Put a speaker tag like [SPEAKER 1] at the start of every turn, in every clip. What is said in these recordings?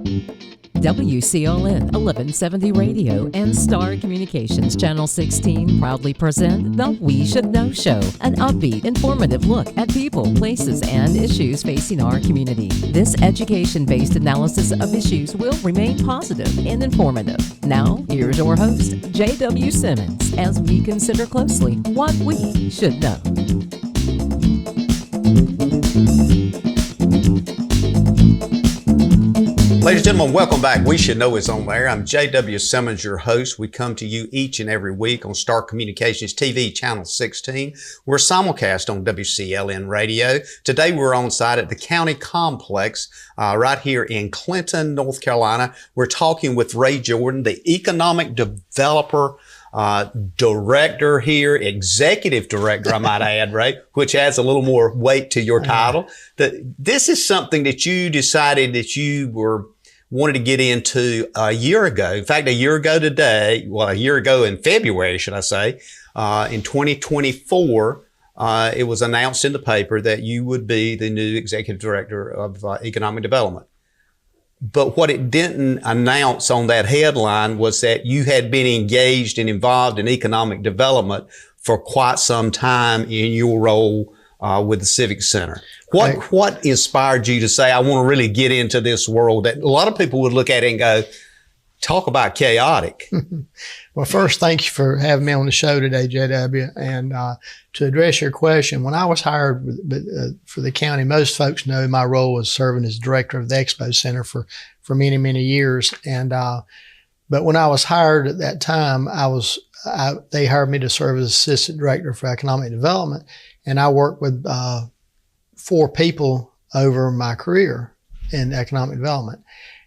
[SPEAKER 1] WCLN 1170 Radio and Star Communications Channel 16 proudly present the We Should Know Show, an upbeat, informative look at people, places, and issues facing our community. This education-based analysis of issues will remain positive and informative. Now, here's your host, J.W. Simmons, as we consider closely what we should know.
[SPEAKER 2] Ladies and gentlemen, welcome back. We Should Know is on there. I'm J.W. Simmons, your host. We come to you each and every week on Star Communications TV, Channel 16. We're simulcast on WCLN Radio. Today we're on site at the County Complex right here in Clinton, North Carolina. We're talking with Ray Jordan, the Economic Developer Director here, Executive Director, I might add, Ray, which adds a little more weight to your title. This is something that you decided that you wanted to get into a year ago. In fact, a year ago today, well, a year ago in February, should I say, in 2024, it was announced in the paper that you would be the new Executive Director of Economic Development. But what it didn't announce on that headline was that you had been engaged and involved in economic development for quite some time in your role with the Civic Center. What inspired you to say, I want to really get into this world that a lot of people would look at it and go, talk about chaotic?
[SPEAKER 3] Well, first, thank you for having me on the show today, JW. And to address your question, when I was hired for the county, most folks know my role was serving as director of the Expo Center for many, many years. And but when I was hired at that time, they hired me to serve as assistant director for economic development. And I worked with 4 people over my career in economic development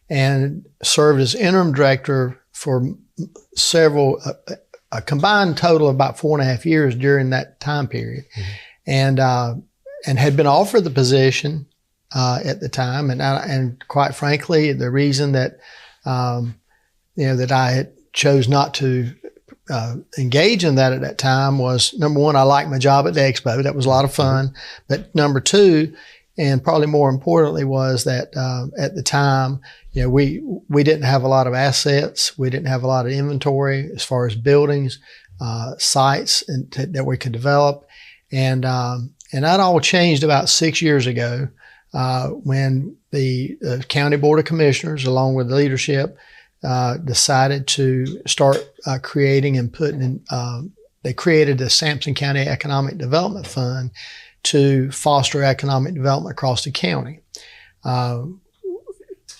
[SPEAKER 3] and served as interim director for a combined total of about 4.5 years during that time period. Mm-hmm. And had been offered the position at the time. And quite frankly, the reason that, that I had chose not to engage in that at that time was, number one, I liked my job at the Expo. That was a lot of fun. But number two, and probably more importantly, was that at the time, we didn't have a lot of assets. We didn't have a lot of inventory as far as buildings, sites that we could develop. And that all changed about 6 years ago when the County Board of Commissioners, along with the leadership, decided to start creating and putting in, they created the Sampson County Economic Development Fund to foster economic development across the county.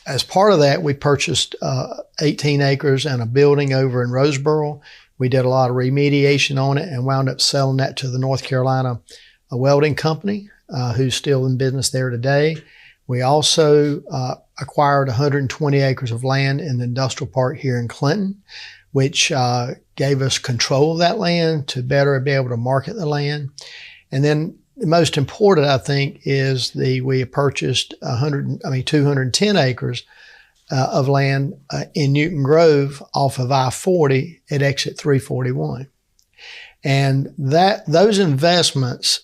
[SPEAKER 3] As part of that, we purchased 18 acres and a building over in Roseboro. We did a lot of remediation on it and wound up selling that to the North Carolina Welding Company, who's still in business there today. We also acquired 120 acres of land in the industrial park here in Clinton, which gave us control of that land to better be able to market the land. And then the most important, I think, is we purchased 210 acres of land in Newton Grove off of I-40 at exit 341. And those investments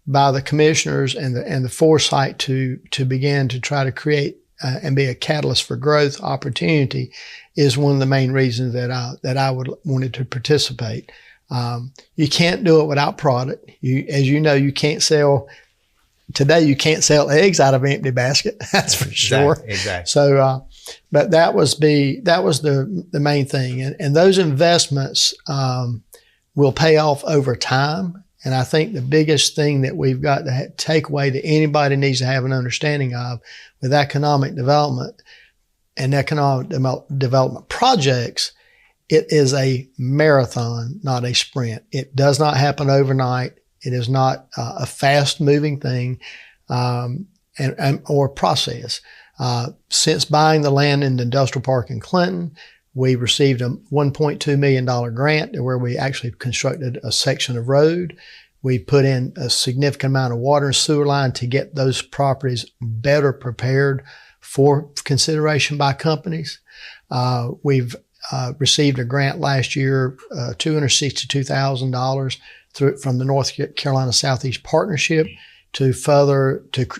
[SPEAKER 3] by the commissioners and the foresight to begin to try to create and be a catalyst for growth opportunity is one of the main reasons that I wanted to participate. You can't do it without product. As you know, you can't sell eggs out of an empty basket. That's for sure.
[SPEAKER 2] Exactly.
[SPEAKER 3] So, but that was the main thing. And those investments, will pay off over time. And I think the biggest thing that we've got to take away that anybody needs to have an understanding of with economic development and economic development projects, it is a marathon, not a sprint. It does not happen overnight. It is not a fast-moving thing or process. Since buying the land in the industrial park in Clinton, we received a $1.2 million grant where we actually constructed a section of road. We put in a significant amount of water and sewer line to get those properties better prepared for consideration by companies. We've received a grant last year, $262,000 from the North Carolina Southeast Partnership to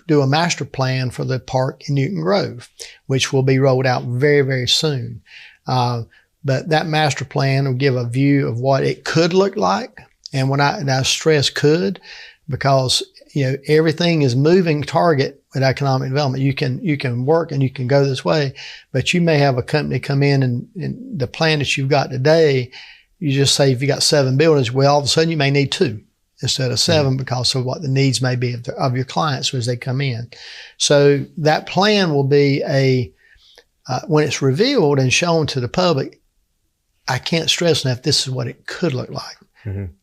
[SPEAKER 3] do a master plan for the park in Newton Grove, which will be rolled out very, very soon. But that master plan will give a view of what it could look like. And I stress could, because, everything is moving target with economic development. You can work and you can go this way, but you may have a company come in and the plan that you've got today, you just say if you got 7 buildings, well, all of a sudden you may need 2 instead of 7 because of what the needs may be of your clients as they come in. So that plan will be when it's revealed and shown to the public, I can't stress enough, this is what it could look like,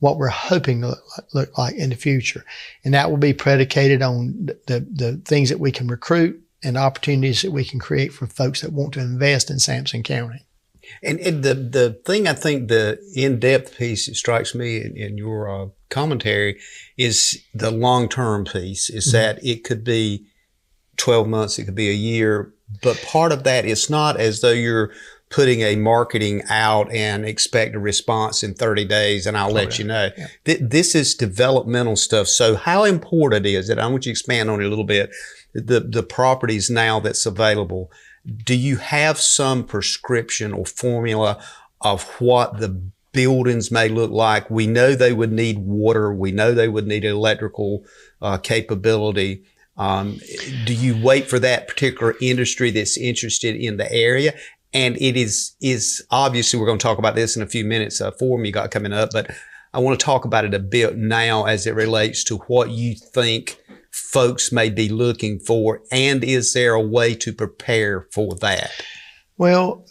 [SPEAKER 3] what we're hoping to look like in the future. And that will be predicated on the things that we can recruit and opportunities that we can create for folks that want to invest in Sampson County.
[SPEAKER 2] And the thing, I think the in-depth piece that strikes me in your commentary is the long-term piece, is that it could be 12 months, it could be a year, but part of that, it's not as though you're putting a marketing out and expect a response in 30 days and I'll let you know. Yeah. This is developmental stuff. So how important is it? I want you to expand on it a little bit. The properties now that's available, do you have some prescription or formula of what the buildings may look like? We know they would need water. We know they would need electrical capability. Do you wait for that particular industry that's interested in the area? And it is obviously, we're going to talk about this in a few minutes, forum you got coming up, but I want to talk about it a bit now as it relates to what you think folks may be looking for, and is there a way to prepare for that? Well,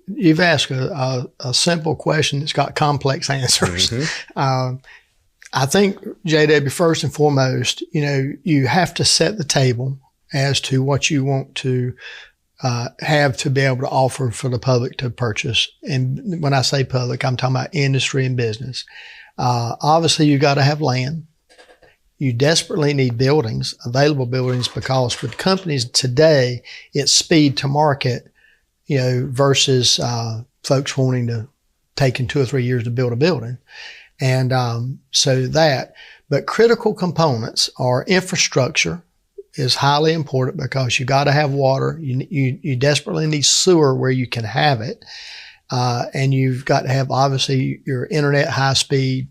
[SPEAKER 3] you've asked a simple question that's got complex answers. I think, JW, first and foremost, you have to set the table as to what you want to have to be able to offer for the public to purchase. And when I say public, I'm talking about industry and business. Obviously, you got to have land. You desperately need buildings, available buildings, because with companies today, it's speed to market, versus folks wanting to take in 2 or 3 years to build a building. And but critical components are infrastructure is highly important, because you got to have water. You desperately need sewer where you can have it. And you've got to have, obviously, your internet, high speed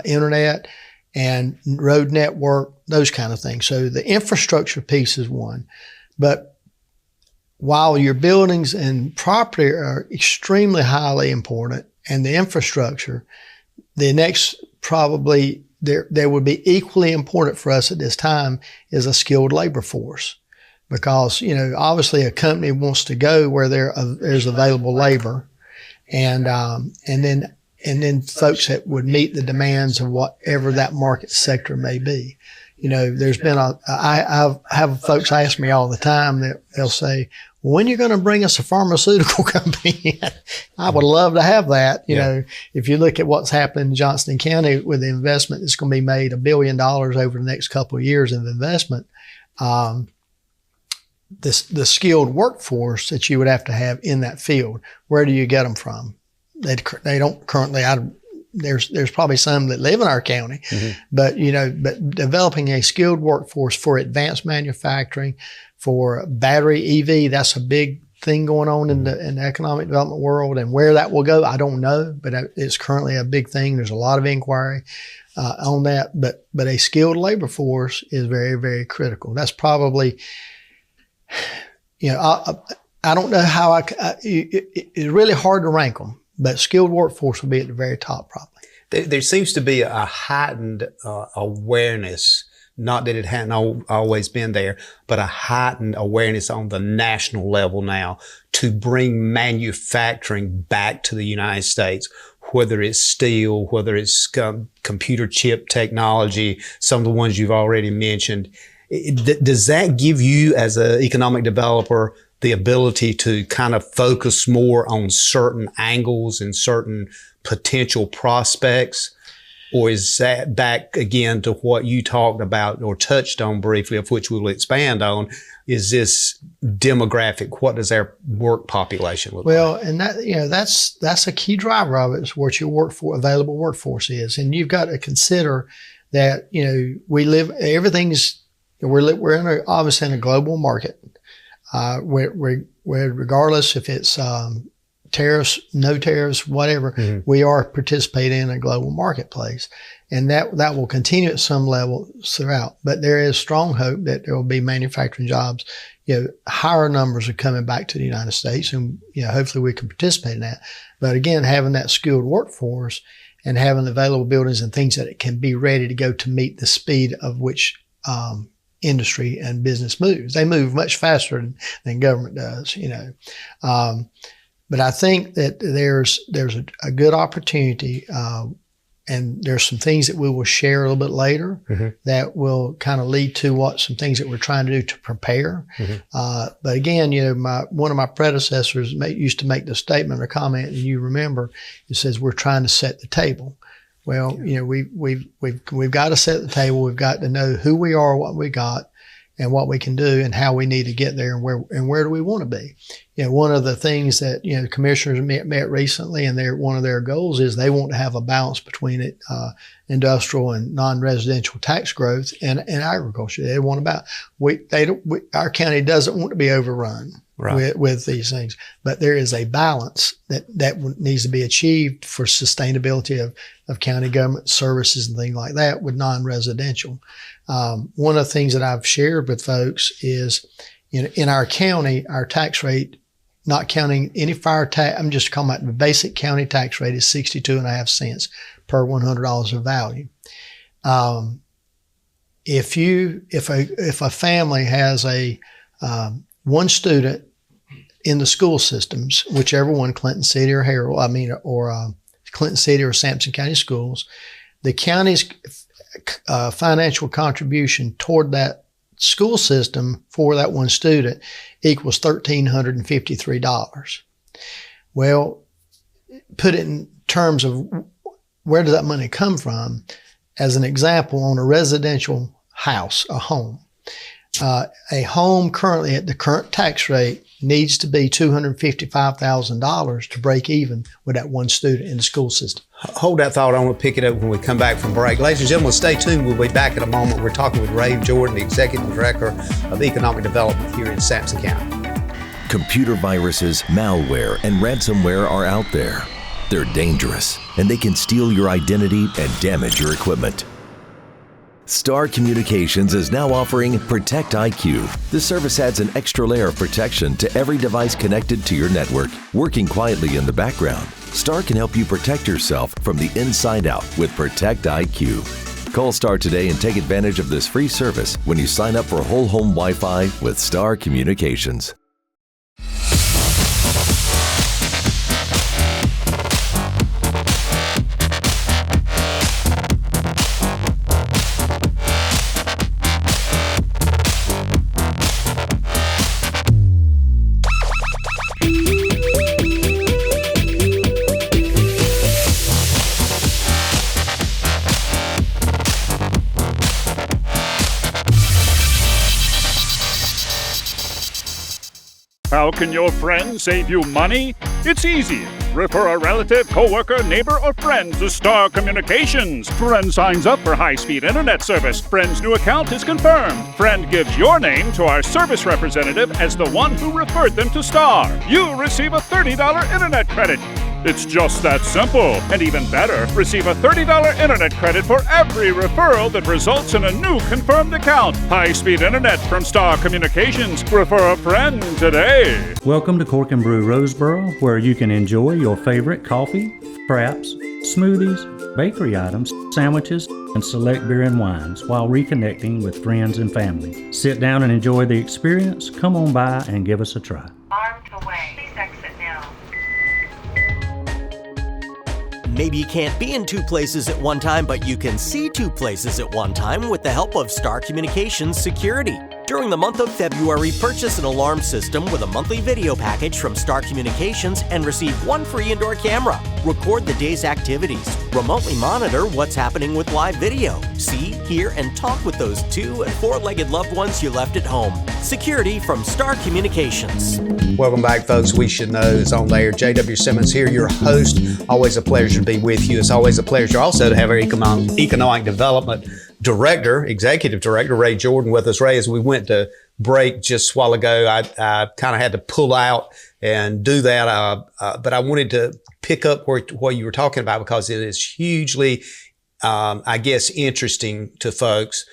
[SPEAKER 3] internet, and road network, those kind of things. So the infrastructure piece is one. But while your buildings and property are extremely highly important, and the infrastructure, the next probably there would be equally important for us at this time is a skilled labor force. Because, obviously a company wants to go where there's available labor, and then folks that would meet the demands of whatever that market sector may be. There's been I have folks ask me all the time that they'll say, well, when are you going to bring us a pharmaceutical company? I would love to have that. If you look at what's happened in Johnston County with the investment that's going to be made, $1 billion over the next couple of years of investment, the skilled workforce that you would have to have in that field, where do you get them from? They don't currently. There's probably some that live in our county, but developing a skilled workforce for advanced manufacturing, for battery EV, that's a big thing going on in the economic development world. And where that will go, I don't know, but it's currently a big thing. There's a lot of inquiry on that, but a skilled labor force is very, very critical. That's probably, I don't know how it's really hard to rank them. But skilled workforce will be at the very top, probably.
[SPEAKER 2] There seems to be a heightened awareness, not that it hadn't always been there, but a heightened awareness on the national level now to bring manufacturing back to the United States, whether it's steel, whether it's computer chip technology, some of the ones you've already mentioned. Does that give you, as an economic developer, the ability to kind of focus more on certain angles and certain potential prospects? Or is that back again to what you talked about or touched on briefly, of which we'll expand on? Is this demographic? What does our work population look like?
[SPEAKER 3] Well, and that's a key driver of it, is what your available workforce is. And you've got to consider that, we're obviously in a global market. Where regardless if it's tariffs, no tariffs, whatever, we are participating in a global marketplace, and that will continue at some level throughout. But there is strong hope that there will be manufacturing jobs. Higher numbers are coming back to the United States, and hopefully we can participate in that. But again, having that skilled workforce and having available buildings and things that it can be ready to go to meet the speed of which industry and business moves. They move much faster than government does, But I think that there's a good opportunity, and there's some things that we will share a little bit later that will kind of lead to some things that we're trying to do to prepare. But again, one of my predecessors used to make the statement or comment, and you remember, it says we're trying to set the table. Well, we've got to set the table. We've got to know who we are, what we got, and what we can do, and how we need to get there, and where do we want to be. One of the things that the commissioners met recently, and one of their goals is they want to have a balance between industrial and non-residential tax growth and agriculture. They want our county doesn't want to be overrun. Right. With these things, but there is a balance that needs to be achieved for sustainability of county government services and things like that with non-residential. One of the things that I've shared with folks is, in our county, our tax rate, not counting any fire tax, I'm just talking about the basic county tax rate, is 62.5 cents per $100 of value. If a family has one student in the school systems, whichever one, Clinton City or Clinton City or Sampson County Schools, the county's financial contribution toward that school system for that one student equals $1,353. Well, put it in terms of where does that money come from? As an example, on a residential house, a home currently at the current tax rate needs to be $255,000 to break even with that one student in the school system.
[SPEAKER 2] Hold that thought. I want to pick it up when we come back from break. Ladies and gentlemen, stay tuned. We'll be back in a moment. We're talking with Ray Jordan, the Executive Director of Economic Development here in Sampson County.
[SPEAKER 4] Computer viruses, malware, and ransomware are out there. They're dangerous, and they can steal your identity and damage your equipment. Star Communications is now offering Protect IQ. The service adds an extra layer of protection to every device connected to your network, working quietly in the background. Star can help you protect yourself from the inside out with Protect IQ. Call Star today and take advantage of this free service when you sign up for whole home Wi-Fi with Star Communications.
[SPEAKER 5] How can your friend save you money? It's easy. Refer a relative, coworker, neighbor, or friend to Star Communications. Friend signs up for high-speed internet service. Friend's new account is confirmed. Friend gives your name to our service representative as the one who referred them to Star. You receive a $30 internet credit. It's just that simple. And even better, receive a $30 internet credit for every referral that results in a new confirmed account. High-speed internet from Star Communications. Refer a friend today.
[SPEAKER 6] Welcome to Cork and Brew Roseboro, where you can enjoy your favorite coffee, fraps, smoothies, bakery items, sandwiches, and select beer and wines while reconnecting with friends and family. Sit down and enjoy the experience. Come on by and give us a try.
[SPEAKER 7] Armed away. Please exit now.
[SPEAKER 8] Maybe you can't be in two places at one time, but you can see two places at one time with the help of Star Communications Security. During the month of February, purchase an alarm system with a monthly video package from Star Communications and receive one free indoor camera. Record the day's activities. Remotely monitor what's happening with live video. See, hear, and talk with those 2- and 4-legged loved ones you left at home. Security from Star Communications.
[SPEAKER 2] Welcome back, folks. We Should Know is on there. J.W. Simmons here, your host. Always a pleasure to be with you. It's always a pleasure also to have our economic development director, executive director, Ray Jordan, with us. Ray, as we went to break just a while ago, I kind of had to pull out and do that. But I wanted to pick up what you were talking about, because it is hugely, I guess, interesting to folks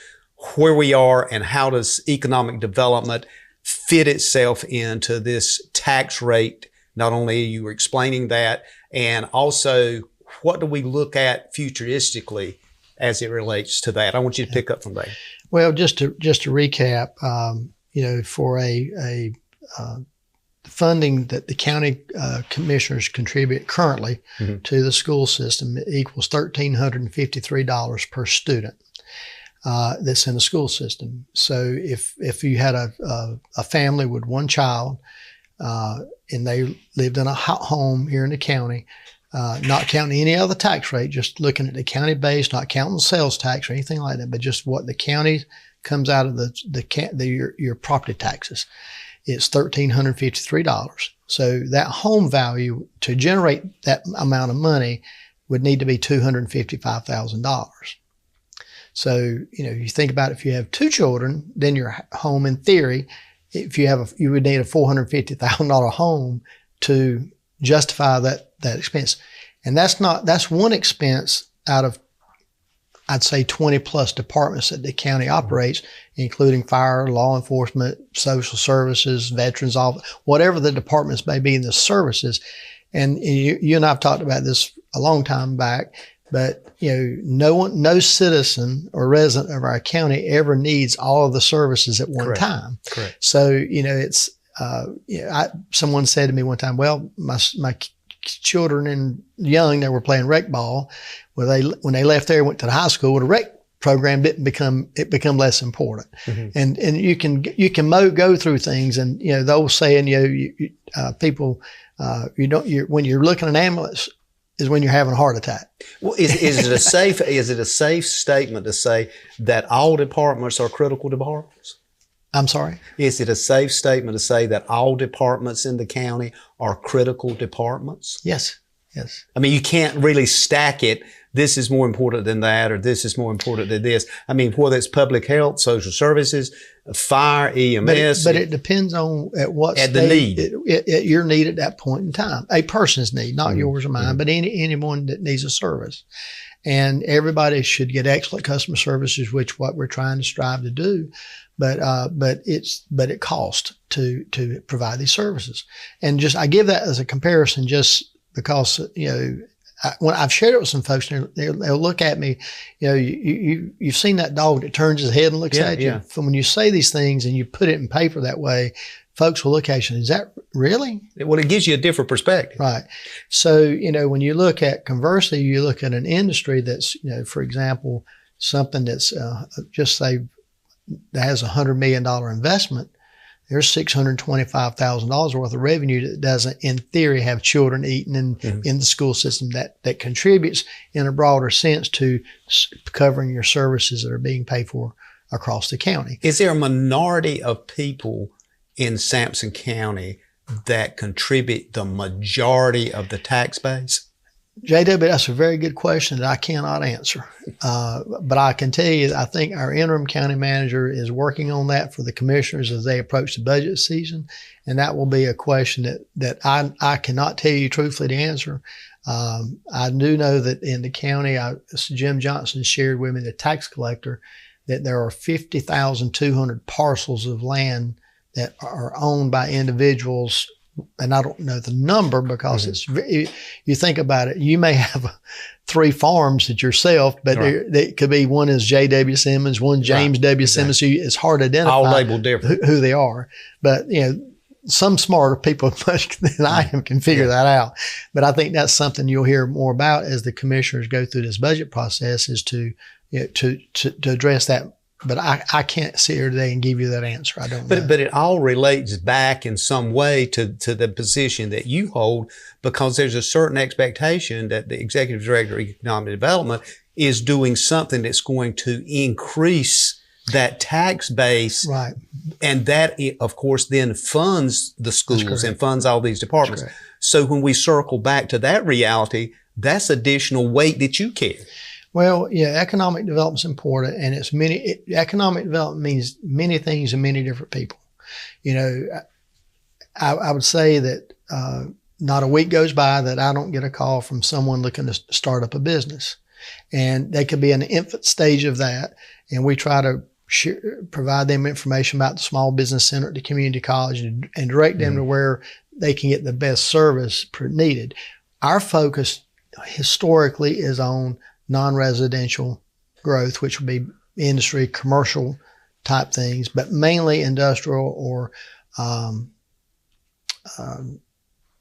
[SPEAKER 2] where we are and how does economic development fit itself into this tax rate. Not only you were explaining that, and also what do we look at futuristically as it relates to that? I want you to pick up from there.
[SPEAKER 3] Well, just to recap, for a funding that the county commissioners contribute currently to the school system, it equals $1,353 per student. That's in the school system. So if you had a family with one child, and they lived in a home here in the county, not counting any other tax rate, just looking at the county base, not counting the sales tax or anything like that, but just what the county comes out of your property taxes, it's $1,353. So that home value to generate that amount of money would need to be $255,000. So, you think about if you have 2 children, then your home, in theory, you would need a $450,000 home to justify that expense. And that's one expense out of, I'd say, 20 plus departments that the county operates, including fire, law enforcement, social services, veterans, whatever the departments may be in the services. And you and I have talked about this a long time back. But, no citizen or resident of our county ever needs all of the services at one time.
[SPEAKER 2] Correct.
[SPEAKER 3] So, it's, someone said to me one time, well, my children and young, they were playing rec ball. Well, when they left there, went to the high school, the rec program didn't become less important. And you can go through things, and, the old saying, people, when you're looking at an ambulance, is when you're having a heart attack.
[SPEAKER 2] Well, is it a safe statement to say that all departments are critical departments?
[SPEAKER 3] I'm sorry?
[SPEAKER 2] Is it a safe statement to say that all departments in the county are critical departments?
[SPEAKER 3] Yes.
[SPEAKER 2] I mean, you can't really stack it. This is more important than that, or this is more important than this. I mean, whether it's public health, social services, fire, EMS.
[SPEAKER 3] But it depends on
[SPEAKER 2] the need.
[SPEAKER 3] At your need at that point in time. A person's need, not yours or mine, but anyone that needs a service. And everybody should get excellent customer services, which what we're trying to strive to do. But it costs to provide these services. And I give that as a comparison just because, when I've shared it with some folks, they'll look at me, you've seen that dog that turns his head and looks at you. So when you say these things and you put it in paper that way, folks will look at you. Is that really?
[SPEAKER 2] Well, it gives you a different perspective.
[SPEAKER 3] Right. So, when you look at, conversely, you look at an industry that's, for example, something that's just say that has $100 million investment, there's $625,000 worth of revenue that doesn't, in theory, have children eating in the school system that contributes in a broader sense to covering your services that are being paid for across the county.
[SPEAKER 2] Is there a minority of people in Sampson County that contribute the majority of the tax base?
[SPEAKER 3] JW, that's a very good question that I cannot answer. But I can tell you, I think our interim county manager is working on that for the commissioners as they approach the budget season. And that will be a question that I cannot tell you truthfully to answer. I do know that in the county, Jim Johnson shared with me, the tax collector, that there are 50,200 parcels of land that are owned by individuals. And I don't know the number because you think about it, you may have 3 farms at yourself, but there could be one is J.W. Simmons, one James W. Simmons, who it's hard to identify
[SPEAKER 2] all labeled different
[SPEAKER 3] who they are. But, some smarter people than I am can figure that out. But I think that's something you'll hear more about as the commissioners go through this budget process, is to address that. But I can't sit here today and give you that answer. I don't know.
[SPEAKER 2] But it all relates back in some way to the position that you hold, because there's a certain expectation that the executive director of economic development is doing something that's going to increase that tax base.
[SPEAKER 3] Right.
[SPEAKER 2] And that, of course, then funds the schools and funds all these departments. So when we circle back to that reality, that's additional weight that you carry.
[SPEAKER 3] Well, yeah, economic development is important, and economic development means many things to many different people. You know, I would say that not a week goes by that I don't get a call from someone looking to start up a business. And they could be in the infant stage of that, and we try to provide them information about the Small Business Center at the community college and direct them to where they can get the best service needed. Our focus historically is on non-residential growth, which would be industry, commercial type things, but mainly industrial or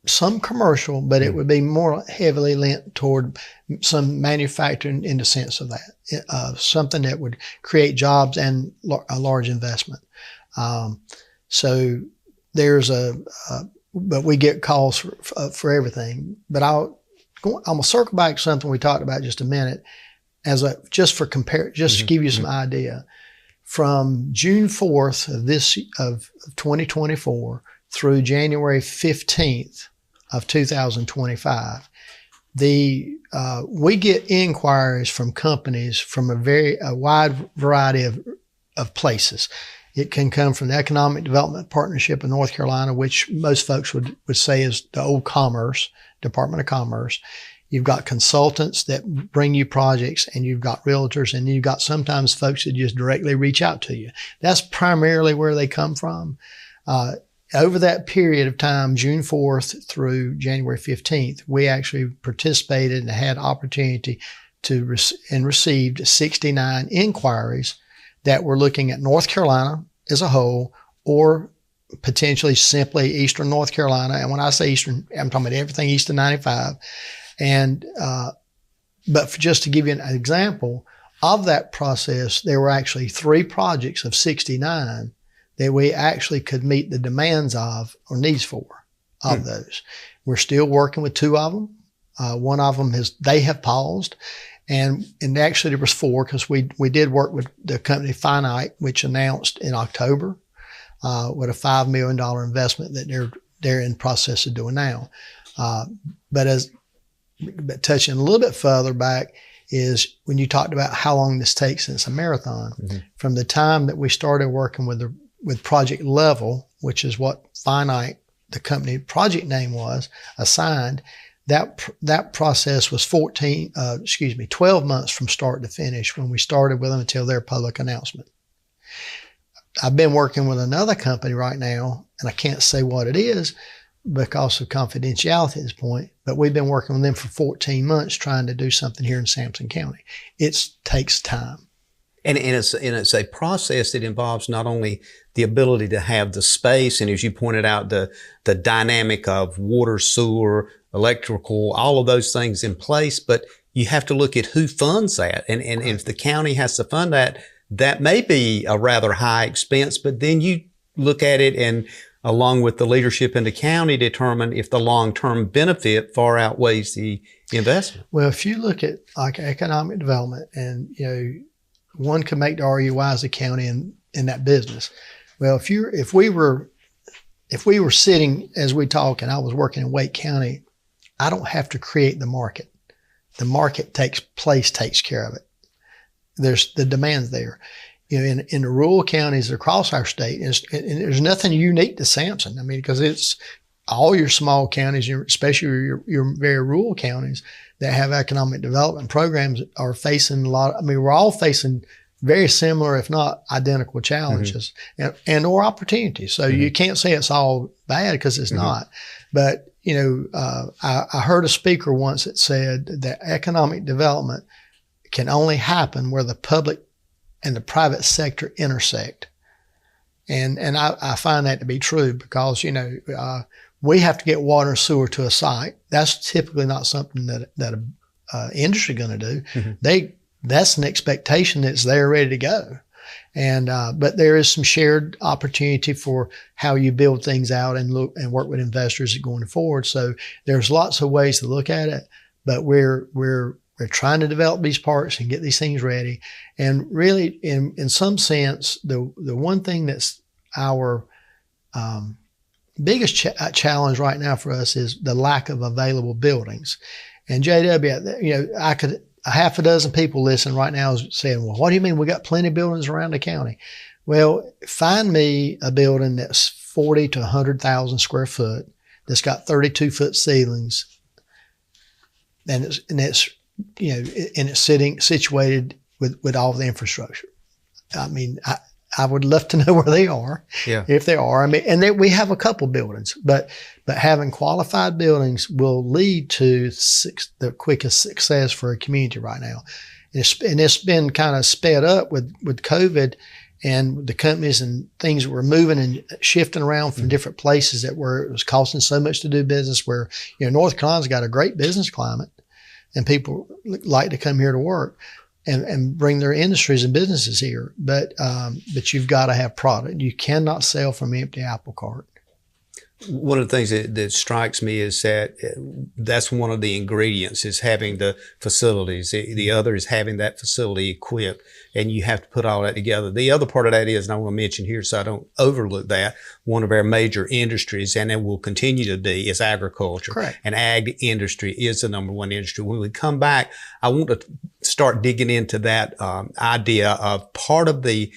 [SPEAKER 3] some commercial, but it would be more heavily lent toward some manufacturing in the sense of that, something that would create jobs and a large investment. So there's but we get calls for everything. But I'm gonna circle back to something we talked about just a minute, just to give you some idea. From June 4th of 2024 through January 15th of 2025, we get inquiries from companies from a wide variety of places. It can come from the Economic Development Partnership of North Carolina, which most folks would say is the old Department of Commerce. You've got consultants that bring you projects, and you've got realtors, and you've got sometimes folks that just directly reach out to you. That's primarily where they come from. Over that period of time, June 4th through January 15th, we actually participated and had opportunity and received 69 inquiries that were looking at North Carolina as a whole, or potentially simply Eastern North Carolina. And when I say Eastern, I'm talking about everything east of 95. And, but just to give you an example of that process, there were actually 3 projects of 69 that we actually could meet the demands of or needs for of those. We're still working with 2 of them. One of them they have paused. And actually there was 4, because we did work with the company Finite, which announced in October with a $5 million investment that they're in the process of doing now. But touching a little bit further back is when you talked about how long this takes, and it's a marathon. From the time that we started working with Project Level, which is what Finite, the company project name was, assigned, that process was 12 months from start to finish when we started with them until their public announcement. I've been working with another company right now, and I can't say what it is because of confidentiality at this point, but we've been working with them for 14 months trying to do something here in Sampson County. It takes time.
[SPEAKER 2] And it's a process that involves not only the ability to have the space, and as you pointed out, the dynamic of water, sewer, electrical, all of those things in place, but you have to look at who funds that. And if the county has to fund that, that may be a rather high expense, but then you look at it and along with the leadership in the county determine if the long-term benefit far outweighs the investment.
[SPEAKER 3] Well, if you look at like economic development, and one can make the argument, why is the county in that business? Well, if we were sitting as we talk and I was working in Wake County, I don't have to create the market. The market takes care of it. There's the demand's there. In the rural counties across our state, and there's nothing unique to Sampson. I mean, because it's all your small counties, especially your very rural counties that have economic development programs, are facing we're all facing very similar, if not identical, challenges and or opportunities. So you can't say it's all bad, because it's not. But I heard a speaker once that said that economic development can only happen where the public and the private sector intersect. And I find that to be true, because, we have to get water and sewer to a site. That's typically not something that a industry going to do. That's an expectation that's there ready to go. And, but there is some shared opportunity for how you build things out and look and work with investors going forward. So there's lots of ways to look at it, but we're We're trying to develop these parks and get these things ready. And really, in some sense, the one thing that's our biggest challenge right now for us is the lack of available buildings. And JW, I could, a half a dozen people listening right now is saying, well, what do you mean we got plenty of buildings around the county? Well, find me a building that's 40 to 100,000 square foot, that's got 32-foot ceilings, and it's situated with all the infrastructure. I mean, I would love to know where they are, if they are. I mean, and we have a couple buildings, but having qualified buildings will lead to the quickest success for a community right now. And it's been kind of sped up with COVID and the companies and things were moving and shifting around from different places that were, it was costing so much to do business, where, North Carolina's got a great business climate and people like to come here to work and bring their industries and businesses here. But you've got to have product. You cannot sell from an empty apple cart.
[SPEAKER 2] One of the things that strikes me is that that's one of the ingredients, is having the facilities. The other is having that facility equipped, and you have to put all that together. The other part of that is, and I want to mention here so I don't overlook that, one of our major industries, and it will continue to be, is agriculture.
[SPEAKER 3] Correct. And
[SPEAKER 2] ag industry is the number one industry. When we come back, I want to start digging into that idea of part of the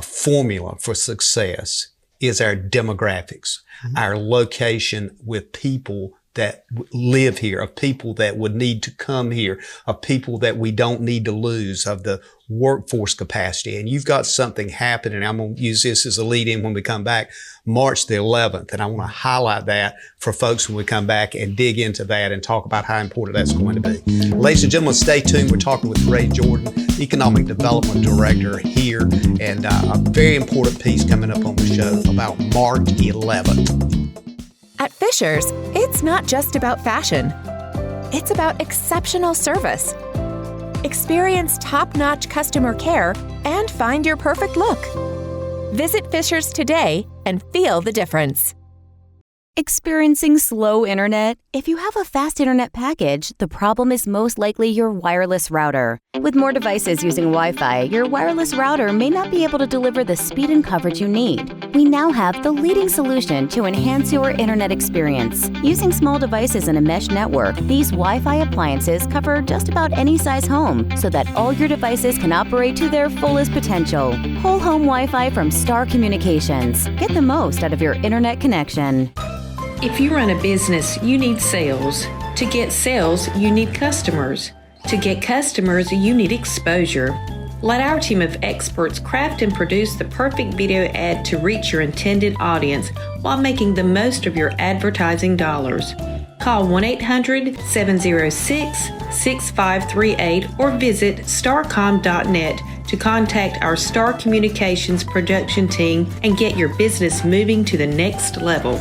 [SPEAKER 2] formula for success is our demographics, our location with people that live here, of people that would need to come here, of people that we don't need to lose, of the workforce capacity. And you've got something happening. I'm going to use this as a lead in when we come back, March the 11th. And I want to highlight that for folks when we come back and dig into that and talk about how important that's going to be. Ladies and gentlemen, stay tuned. We're talking with Ray Jordan, Economic Development Director here, and a very important piece coming up on the show about March 11th.
[SPEAKER 9] At Fisher's, it's not just about fashion. It's about exceptional service. Experience top-notch customer care and find your perfect look. Visit Fisher's today and feel the difference.
[SPEAKER 10] Experiencing slow internet? If you have a fast internet package, the problem is most likely your wireless router. With more devices using Wi-Fi, your wireless router may not be able to deliver the speed and coverage you need. We now have the leading solution to enhance your internet experience. Using small devices in a mesh network, these Wi-Fi appliances cover just about any size home, so that all your devices can operate to their fullest potential. Whole home Wi-Fi from Star Communications. Get the most out of your internet connection.
[SPEAKER 11] If you run a business, you need sales. To get sales, you need customers. To get customers, you need exposure. Let our team of experts craft and produce the perfect video ad to reach your intended audience while making the most of your advertising dollars. Call 1-800-706-6538 or visit starcom.net to contact our Star Communications production team and get your business moving to the next level.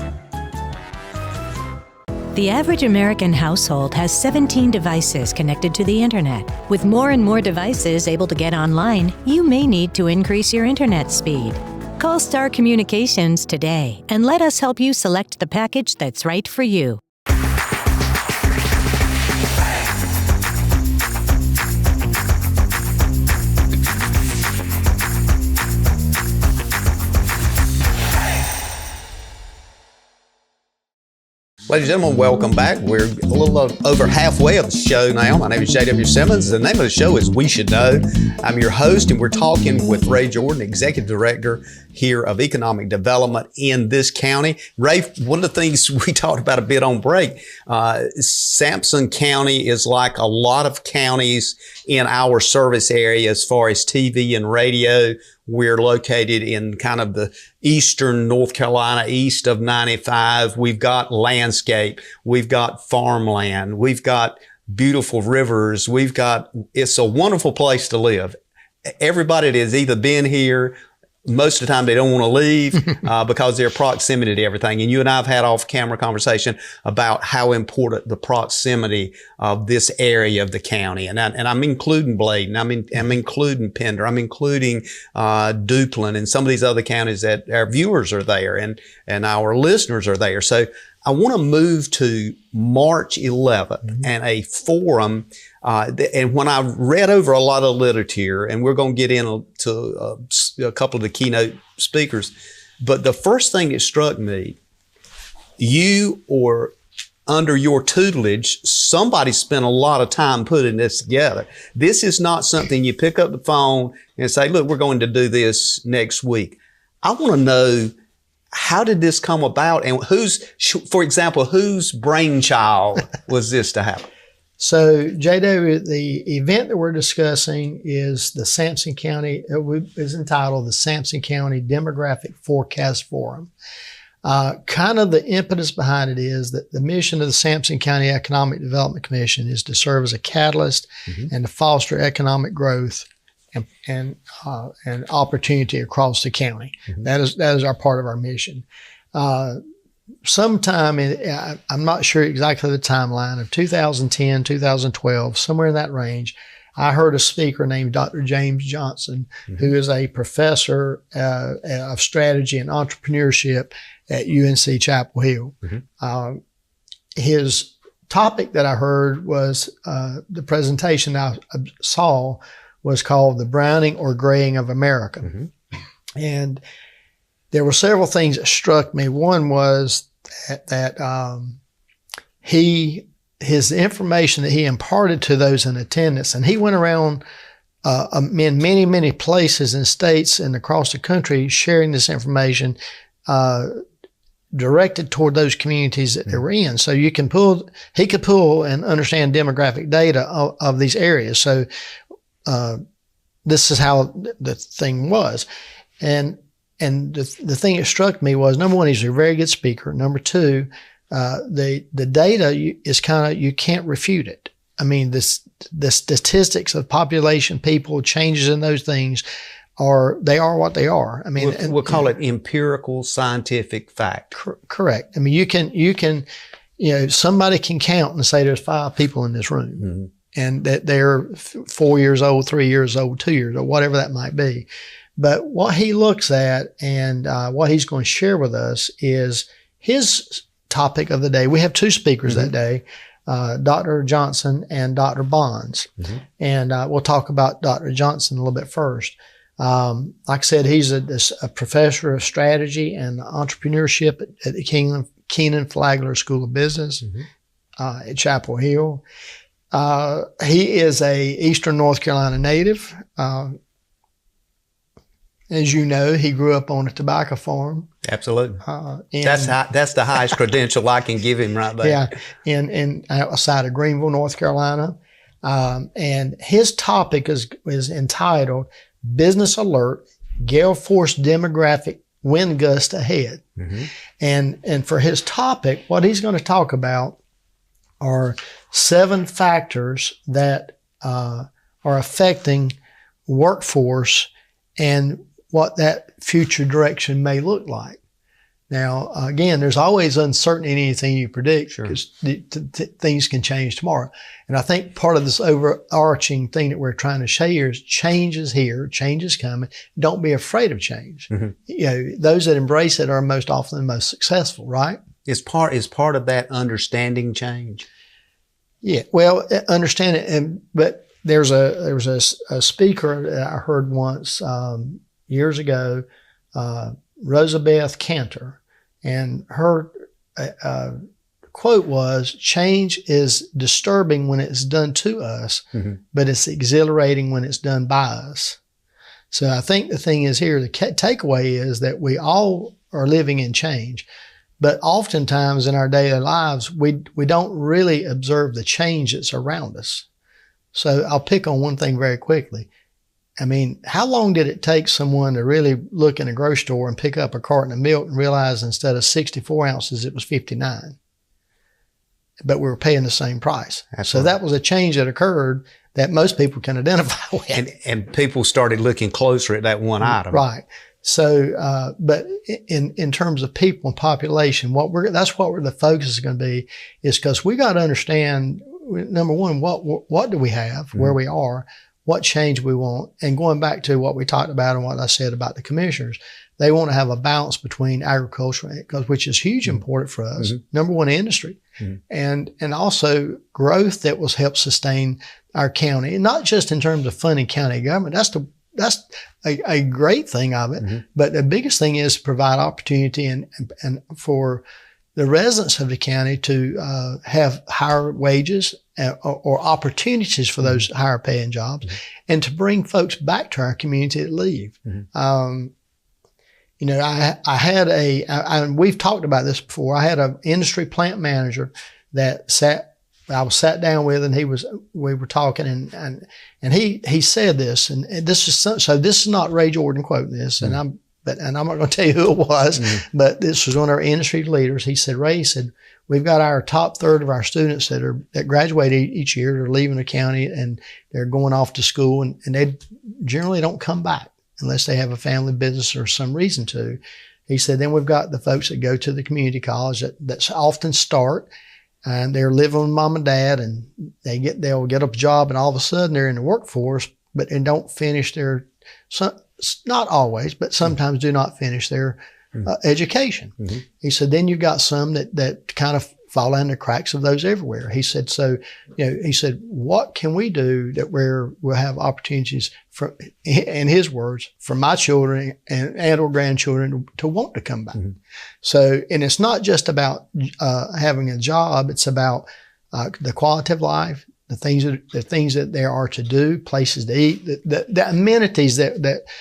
[SPEAKER 12] The average American household has 17 devices connected to the internet. With more and more devices able to get online, you may need to increase your internet speed. Call Star Communications today and let us help you select the package that's right for you.
[SPEAKER 2] Ladies and gentlemen, welcome back. We're a little over halfway of the show now. My name is J.W. Simmons. The name of the show is We Should Know. I'm your host, and we're talking with Ray Jordan, Executive Director here of Economic Development in this county. Ray, one of the things we talked about a bit on break, Sampson County is like a lot of counties in our service area as far as TV and radio. We're located in kind of the eastern North Carolina, east of 95. We've got landscape. We've got farmland. We've got beautiful rivers. It's a wonderful place to live. Everybody that has either been here, most of the time they don't want to leave because of their proximity to everything. And you and I have had off-camera conversation about how important the proximity of this area of the county. And I'm including Bladen. I'm including Pender. I'm including Duplin and some of these other counties that our viewers are there and our listeners are there. So I want to move to March 11th and a forum And when I read over a lot of literature, and we're going to get into a couple of the keynote speakers, but the first thing that struck me, you or under your tutelage, somebody spent a lot of time putting this together. This is not something you pick up the phone and say, look, we're going to do this next week. I want to know, how did this come about? And for example, whose brainchild was this to happen?
[SPEAKER 3] So, JW, the event that we're discussing is the Sampson County, it is entitled the Sampson County Demographic Forecast Forum. Kind of the impetus behind it is that the mission of the Sampson County Economic Development Commission is to serve as a catalyst and to foster economic growth and opportunity across the county. That is our part of our mission. Sometime I'm not sure exactly the timeline of 2010, 2012, somewhere in that range, I heard a speaker named Dr. James Johnson, who is a professor of strategy and entrepreneurship at UNC Chapel Hill. His topic that I heard was, the presentation I saw was called The Browning or Graying of America. And there were several things that struck me. One was that his information that he imparted to those in attendance, and he went around in many, many places and states and across the country sharing this information directed toward those communities that they were in. So he could pull and understand demographic data of these areas. So this is how the thing was. And the thing that struck me was, number one, he's a very good speaker. Number two, the data is kind of, you can't refute it. I mean, the statistics of population, people, changes in those things they are what they are. I mean,
[SPEAKER 2] we'll call it empirical scientific fact.
[SPEAKER 3] Correct. I mean, you can, somebody can count and say there's 5 people in this room and that they're 4 years old, 3 years old, 2 years old, whatever that might be. But what he looks at and what he's going to share with us is his topic of the day. We have 2 speakers that day, Dr. Johnson and Dr. Bonds. And we'll talk about Dr. Johnson a little bit first. Like I said, he's a professor of strategy and entrepreneurship at the Keenan Flagler School of Business at Chapel Hill. He is a Eastern North Carolina native. As you know, he grew up on a tobacco farm.
[SPEAKER 2] Absolutely. That's the highest credential I can give him right there.
[SPEAKER 3] Yeah, in outside of Greenville, North Carolina. And his topic is entitled Business Alert, Gale Force Demographic Wind Gust Ahead. And for his topic, what he's going to talk about are 7 factors that are affecting workforce and what that future direction may look like. Now, again, there's always uncertainty in anything you predict because things can change tomorrow. And I think part of this overarching thing that we're trying to share here is change is here, change is coming. Don't be afraid of change. Those that embrace it are most often the most successful, right?
[SPEAKER 2] Is part of that understanding change?
[SPEAKER 3] Yeah, well, understand it. But there was a speaker that I heard once years ago, Rosabeth Cantor, and her quote was, change is disturbing when it's done to us, but it's exhilarating when it's done by us. So I think the thing is here, the takeaway is that we all are living in change, but oftentimes in our daily lives, we don't really observe the change that's around us. So I'll pick on one thing very quickly. I mean, how long did it take someone to really look in a grocery store and pick up a carton of milk and realize instead of 64 ounces, it was 59? But we were paying the same price. So that was a change that occurred that most people can identify with.
[SPEAKER 2] And people started looking closer at that one item.
[SPEAKER 3] Right. So, but in terms of people and population, that's what the focus is going to be, is because we got to understand, number one, what do we have, where we are, what change we want. And going back to what we talked about and what I said about the commissioners, they want to have a balance between agriculture, which is huge important for us. Number one, industry, and also growth that will help sustain our county, and not just in terms of funding county government. That's a great thing of it. Mm-hmm. But the biggest thing is to provide opportunity and for the residents of the county to have higher wages or opportunities for those higher paying jobs, mm-hmm. and to bring folks back to our community that leave. Mm-hmm. You know, I had and we've talked about this before. I had an industry plant manager that I was sat down with, and we were talking, and he said this, and this is so this is not Ray Jordan quoting this, mm-hmm. and I'm not going to tell you who it was, mm-hmm. but this was one of our industry leaders. He said, Ray, he said, we've got our top third of our students that graduate each year. They're leaving the county and they're going off to school, and they generally don't come back unless they have a family business or some reason to. He said, then we've got the folks that go to the community college that often start, and they're living with mom and dad, and they'll get a job, and all of a sudden they're in the workforce, but they don't finish not always, but sometimes do not finish their education. Mm-hmm. He said, then you've got some that kind of fall in the cracks of those everywhere. He said, so, you know, he said, what can we do that we'll have opportunities for, in his words, for my children and or grandchildren to want to come back. Mm-hmm. So, and it's not just about having a job. It's about the quality of life, the things that there are to do, places to eat, the amenities that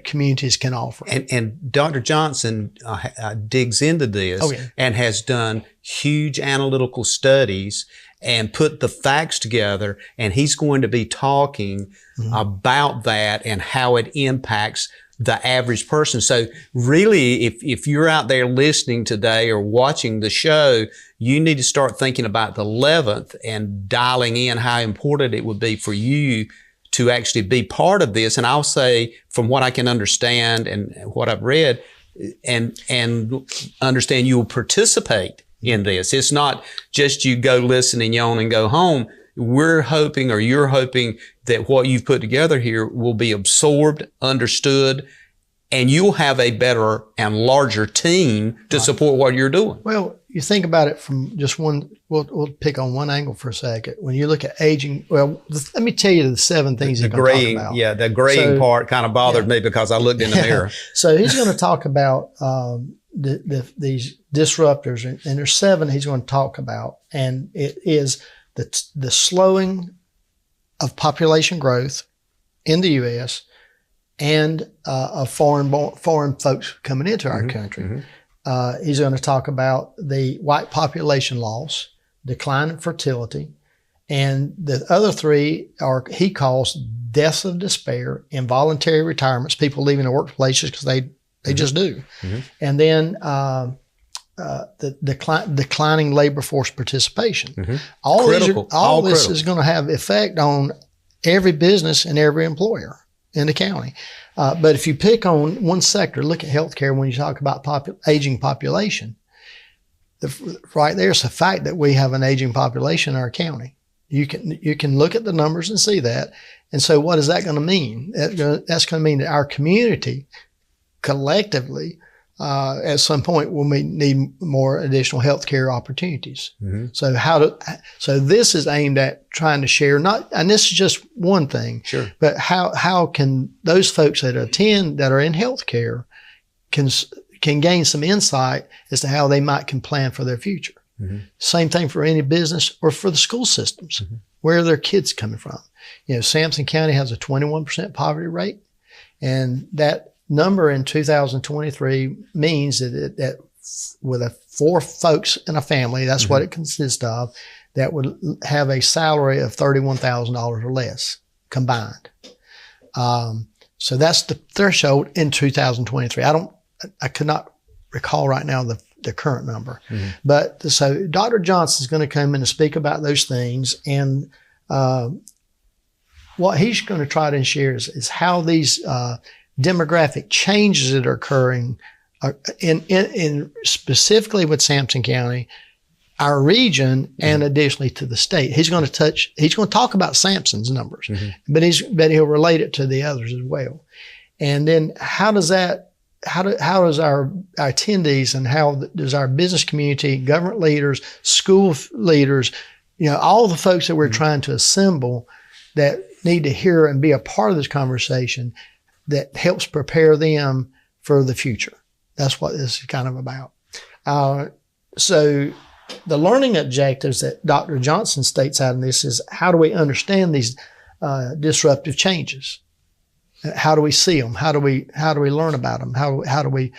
[SPEAKER 3] communities can offer.
[SPEAKER 2] And Dr. Johnson digs into this and has done huge analytical studies and put the facts together, and he's going to be talking about that and how it impacts the average person. So really, if you're out there listening today or watching the show, you need to start thinking about the 11th and dialing in how important it would be for you to actually be part of this. And I'll say, from what I can understand and what I've read and understand, you will participate in this. It's not just you go listen and yawn and go home. We're hoping, or you're hoping, that what you've put together here will be absorbed, understood, and you'll have a better and larger team to support what you're doing.
[SPEAKER 3] Well, you think about it from just one, we'll pick on one angle for a second. When you look at aging, well, let me tell you the 7 things he's going to talk about.
[SPEAKER 2] Yeah, the graying part kind of bothered me because I looked in the mirror.
[SPEAKER 3] So he's going to talk about these disruptors, and there's 7 he's going to talk about, and it is the slowing of population growth in the U.S. and of foreign folks coming into our country. Mm-hmm. He's going to talk about the white population loss, decline in fertility, and the other 3 are, he calls, deaths of despair, involuntary retirements, people leaving the workplaces because they just do. Mm-hmm. And then the declining labor force participation. Mm-hmm. All this is going to have effect on every business and every employer in the county. But if you pick on one sector, look at healthcare, when you talk about aging population, right there's the fact that we have an aging population in our county. You can look at the numbers and see that. And so what is that going to mean? That's going to mean that our community collectively at some point will need more additional healthcare opportunities. Mm-hmm. So this is aimed at trying to share, and this is just one thing, sure, but how can those folks that attend, that are in healthcare, can gain some insight as to how they can plan for their future. Mm-hmm. Same thing for any business or for the school systems. Mm-hmm. Where are their kids coming from? You know, Sampson County has a 21% poverty rate, and that number in 2023 means that with 4 folks in a family, that's what it consists of, that would have a salary of $31,000 or less combined. So that's the threshold in 2023. I could not recall right now the current number. Mm-hmm. But so Dr. Johnson is going to come in and speak about those things, and what he's going to try to share is how these demographic changes that are occurring in specifically with Sampson County, our region, and additionally to the state. He's going to talk about Sampson's numbers, but he'll relate it to the others as well. And then how does our attendees and how does our business community, government leaders, school leaders, all the folks that we're trying to assemble that need to hear and be a part of this conversation that helps prepare them for the future. That's what this is kind of about. So the learning objectives that Dr. Johnson states out in this is, how do we understand these disruptive changes? How do we see them? How do we learn about them? How do we?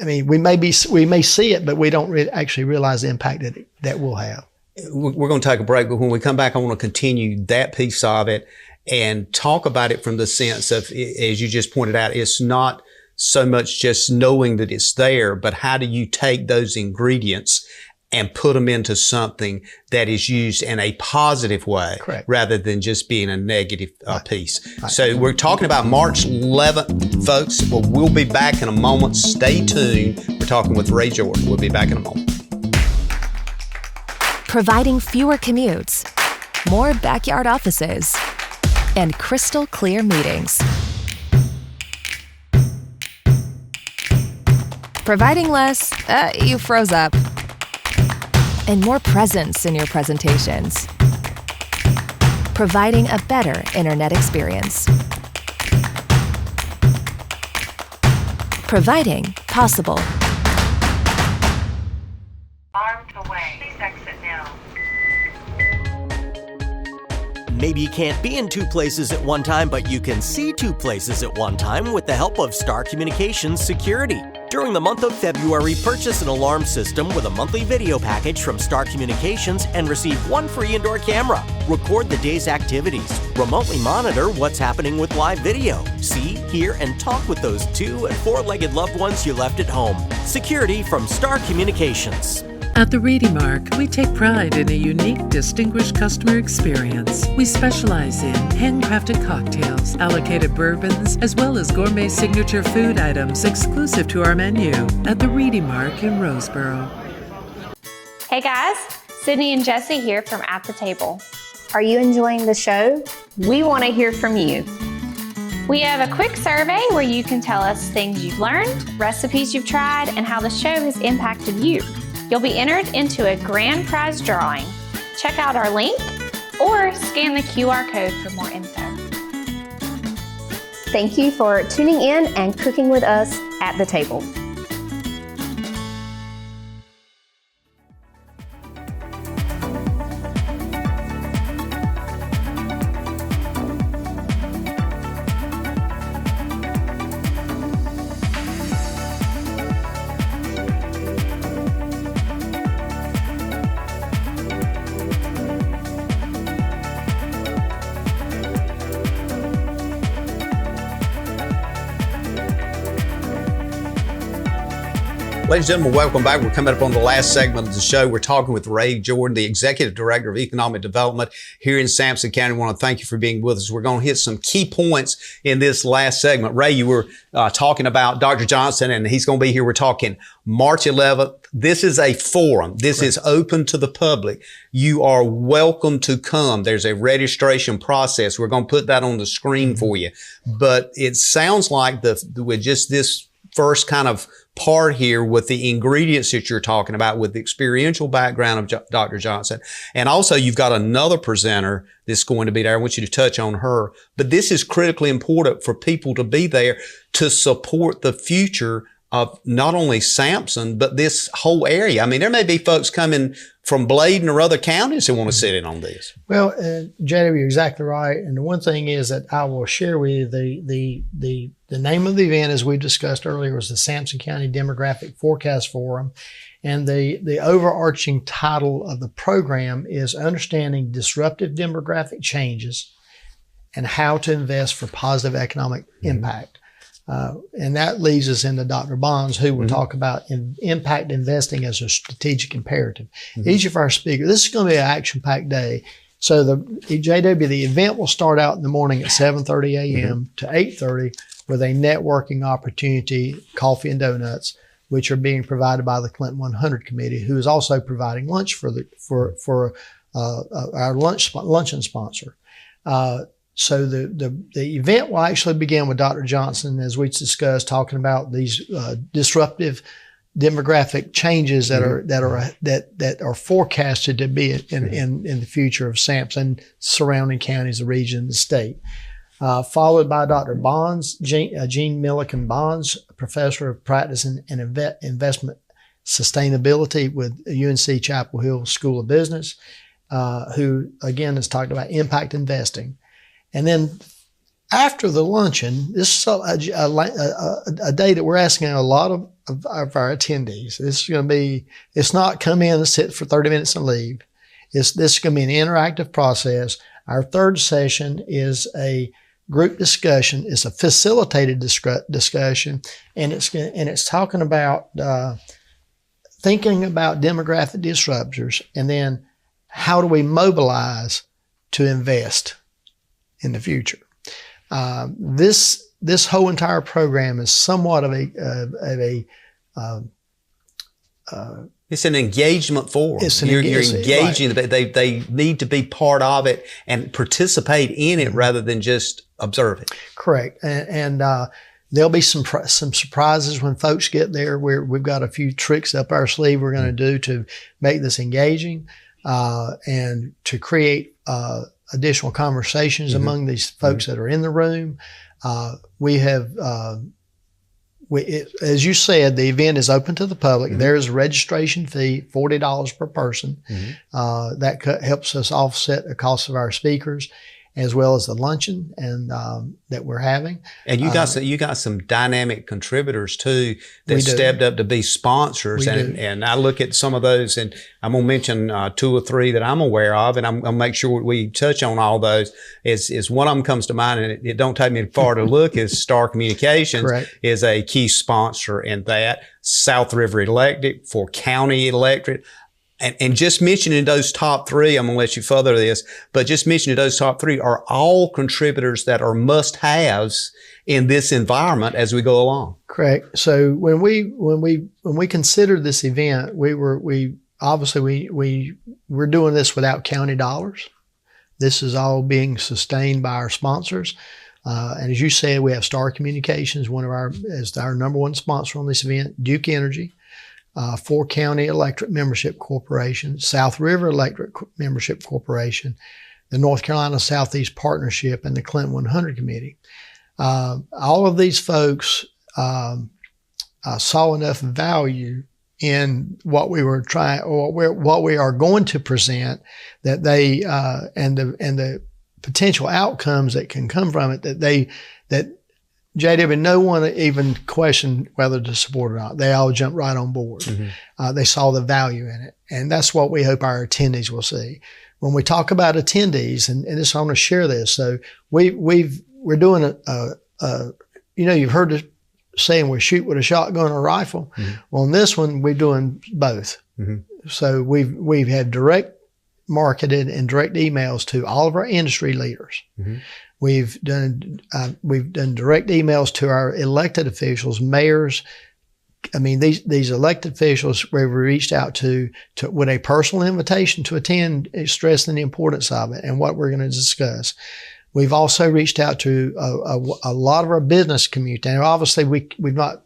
[SPEAKER 3] I mean, we may see it, but we don't actually realize the impact that we'll have.
[SPEAKER 2] We're going to take a break, but when we come back, I want to continue that piece of it and talk about it from the sense of, as you just pointed out, it's not so much just knowing that it's there, but how do you take those ingredients and put them into something that is used in a positive way,
[SPEAKER 3] correct,
[SPEAKER 2] rather than just being a negative piece. Right. So we're talking about March 11th, folks. Well, we'll be back in a moment. Stay tuned. We're talking with Ray Jordan. We'll be back in a moment.
[SPEAKER 9] Providing fewer commutes, more backyard offices, and crystal clear meetings. Providing less, you froze up, and more presence in your presentations. Providing a better internet experience. Providing possible.
[SPEAKER 7] Armed away. Please exit now.
[SPEAKER 8] Maybe you can't be in two places at one time, but you can see two places at one time with the help of Star Communications Security. During the month of February, purchase an alarm system with a monthly video package from Star Communications and receive one free indoor camera. Record the day's activities. Remotely monitor what's happening with live video. See, hear, and talk with those 2- and 4-legged loved ones you left at home. Security from Star Communications.
[SPEAKER 13] At the Reedy Mark, we take pride in a unique, distinguished customer experience. We specialize in handcrafted cocktails, allocated bourbons, as well as gourmet signature food items exclusive to our menu at the Reedy Mark in Roseboro.
[SPEAKER 14] Hey guys, Sydney and Jesse here from At the Table.
[SPEAKER 15] Are you enjoying the show?
[SPEAKER 14] We want to hear from you. We have a quick survey where you can tell us things you've learned, recipes you've tried, and how the show has impacted you. You'll be entered into a grand prize drawing. Check out our link or scan the QR code for more info.
[SPEAKER 15] Thank you for tuning in and cooking with us at the table.
[SPEAKER 2] Ladies and gentlemen, welcome back. We're coming up on the last segment of the show. We're talking with Ray Jordan, the Executive Director of Economic Development here in Sampson County. I want to thank you for being with us. We're going to hit some key points in this last segment. Ray, you were talking about Dr. Johnson, and he's going to be here. We're talking March 11th. This is a forum. This is open to the public. You are welcome to come. There's a registration process. We're going to put that on the screen for you. But it sounds like with just this first kind of part here with the ingredients that you're talking about, with the experiential background of Dr. Johnson. And also you've got another presenter that's going to be there. I want you to touch on her. But this is critically important for people to be there to support the future of not only Sampson, but this whole area. I mean, there may be folks coming from Bladen or other counties who want to sit in on this.
[SPEAKER 3] Well, JW, you're exactly right. And the one thing is that I will share with you the name of the event, as we discussed earlier, was the Sampson County Demographic Forecast Forum. And the overarching title of the program is Understanding Disruptive Demographic Changes and How to Invest for Positive Economic Impact. And that leads us into Dr. Bonds, who will talk about impact investing as a strategic imperative. Each of our speakers, this is going to be an action-packed day. So the event will start out in the morning at 7:30 a.m. to 8:30 with a networking opportunity, coffee and donuts, which are being provided by the Clinton 100 Committee, who is also providing lunch for our luncheon sponsor. So the event will actually begin with Dr. Johnson, as we discussed, talking about these disruptive demographic changes that are forecasted to be in the future of Sampson, surrounding counties, the region, the state. Followed by Dr. Bonds, Gene Milliken Bonds, professor of practice and investment sustainability with UNC Chapel Hill School of Business, who again has talked about impact investing. And then after the luncheon, this is a day that we're asking a lot of our attendees. This is going to be, it's not come in and sit for 30 minutes and leave. This is going to be an interactive process. Our third session is a group discussion. It's a facilitated discussion, and it's talking about thinking about demographic disruptors, and then how do we mobilize to invest in the future. This whole entire program is somewhat of
[SPEAKER 2] it's an engagement forum. You're engaging. Right. They need to be part of it and participate in it rather than just observe it.
[SPEAKER 3] Correct. And there'll be some surprises when folks get there. We've got a few tricks up our sleeve we're going to do to make this engaging and to create additional conversations among these folks that are in the room. We have, as you said, the event is open to the public. There is a registration fee, $40 per person. That helps us offset the cost of our speakers, as well as the luncheon and that we're having. And you got some dynamic contributors too that stepped up to be sponsors. And I look at some of those, and I'm gonna mention 2 or 3 that I'm aware of, and I'm gonna make sure we touch on all those. Is one of them comes to mind, and it don't take me far to look. Is Star Communications is a key sponsor in that. South River Electric for County Electric. And just mentioning those top 3, I'm going to let you further this, but just mentioning those top 3 are all contributors that are must-haves in this environment as we go along. Correct. So when we considered this event, we're doing this without county dollars. This is all being sustained by our sponsors. And as you said, we have Star Communications, is our number 1 sponsor on this event, Duke Energy. 4 County Electric Membership Corporation, South River Electric Membership Corporation, the North Carolina Southeast Partnership, and the Clinton 100 Committee. All of these folks saw enough value in what we were trying, or what we are going to present, that they and the potential outcomes that can come from it, that JW, no one even questioned whether to support or not. They all jumped right on board. They saw the value in it. And that's what we hope our attendees will see. When we talk about attendees, and this, I want to share this. So we're doing you've heard the saying, we shoot with a shotgun or a rifle. Well, on this one, we're doing both. So we've had direct marketed and direct emails to all of our industry leaders. We've done direct emails to our elected officials, mayors. I mean, these elected officials, where we reached out to with a personal invitation to attend, stressing the importance of it and what we're going to discuss. We've also reached out to a lot of our business community. And obviously, we've not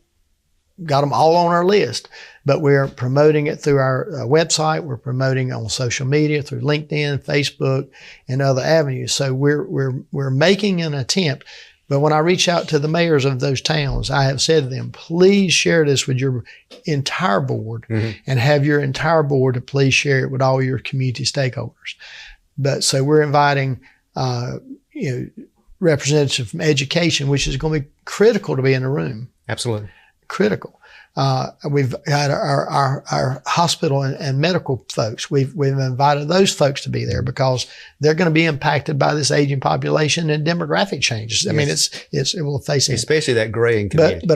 [SPEAKER 3] got them all on our list, but we're promoting it through our website. We're promoting on social media through LinkedIn, Facebook, and other avenues. So we're making an attempt. But when I reach out to the mayors of those towns, I have said to them, please share this with your entire board, and have your entire board to please share it with all your community stakeholders. But so we're inviting, representatives from education, which is going to be critical to be in the room. Absolutely. Critical. We've had our hospital and medical folks. We've invited those folks to be there because they're going to be impacted by this aging population and demographic changes. I mean, it will face it, especially that graying community.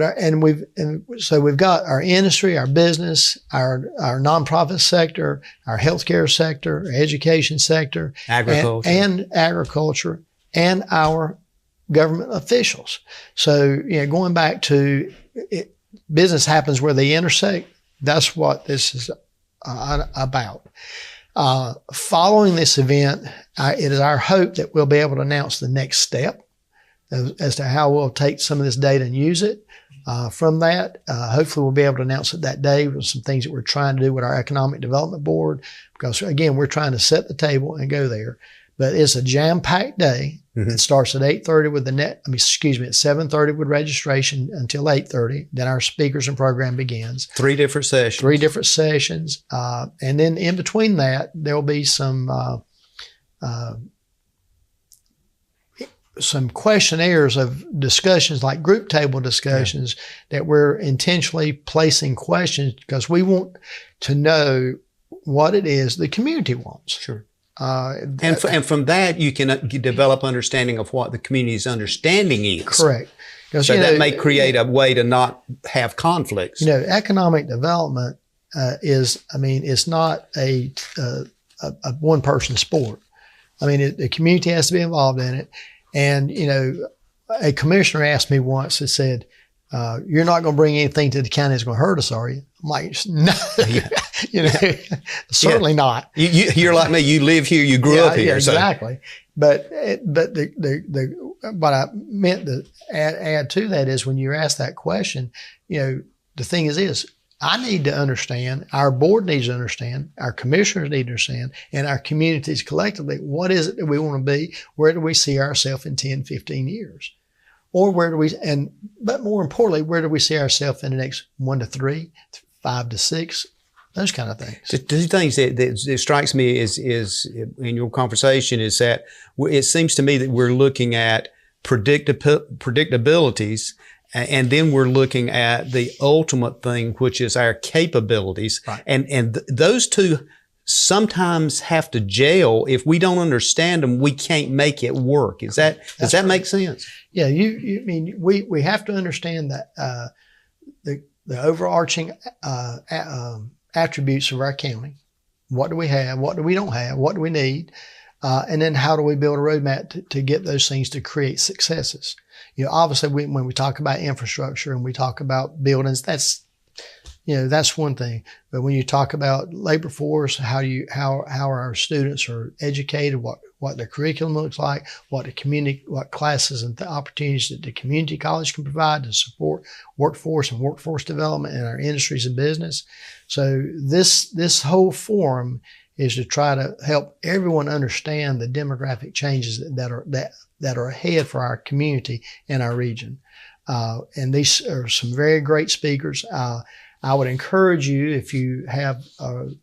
[SPEAKER 3] So we've got our industry, our business, our nonprofit sector, our healthcare sector, our education sector, agriculture, and our government officials. So going back to it. Business happens where they intersect. That's what this is about. Following this event, it is our hope that we'll be able to announce the next step as to how we'll take some of this data and use it. From that, hopefully we'll be able to announce it that day with some things that we're trying to do with our Economic Development Board, because again, we're trying to set the table and go there. But it's a jam-packed day. Mm-hmm. It starts at 8:30 with at 7:30 with registration until 8:30. Then our speakers and program begins.
[SPEAKER 2] 3 different sessions.
[SPEAKER 3] And then in between that, there'll be some questionnaires of discussions, like group table discussions, that we're intentionally placing questions because we want to know what it is the community wants.
[SPEAKER 2] Sure. And from that, you can develop understanding of what the community's understanding is.
[SPEAKER 3] Correct.
[SPEAKER 2] So that may create a way to not have conflicts.
[SPEAKER 3] Economic development it's not a one-person sport. The community has to be involved in it. And, a commissioner asked me once, and said, you're not going to bring anything to the county that's going to hurt us, are you? I'm like, no, certainly not.
[SPEAKER 2] You're like me. You live here. You grew up here.
[SPEAKER 3] Yeah, exactly. So. But what I meant to add to that is, when you're asked that question, the thing is this: I need to understand, our board needs to understand, our commissioners need to understand, and our communities collectively, what is it that we want to be? Where do we see ourselves in 10, 15 years? Or but more importantly, where do we see ourselves in the next 1 to 3, 5 to 6, those kind of things.
[SPEAKER 2] The 2 things that strikes me is in your conversation is that it seems to me that we're looking at predictabilities, and then we're looking at the ultimate thing, which is our capabilities.
[SPEAKER 3] Right.
[SPEAKER 2] And those 2 sometimes have to gel. If we don't understand them, we can't make it work. Does that make sense?
[SPEAKER 3] Yeah, we have to understand that the overarching attributes of our county. What do we have? What do we don't have? What do we need? And then how do we build a roadmap to get those things to create successes? Obviously, when we talk about infrastructure and we talk about buildings, that's one thing. But when you talk about labor force, how our students are educated, what their curriculum looks like, what classes and opportunities that the community college can provide to support workforce and workforce development in our industries and business. So this whole forum is to try to help everyone understand the demographic changes that are ahead for our community and our region. And these are some very great speakers. I would encourage you, if you have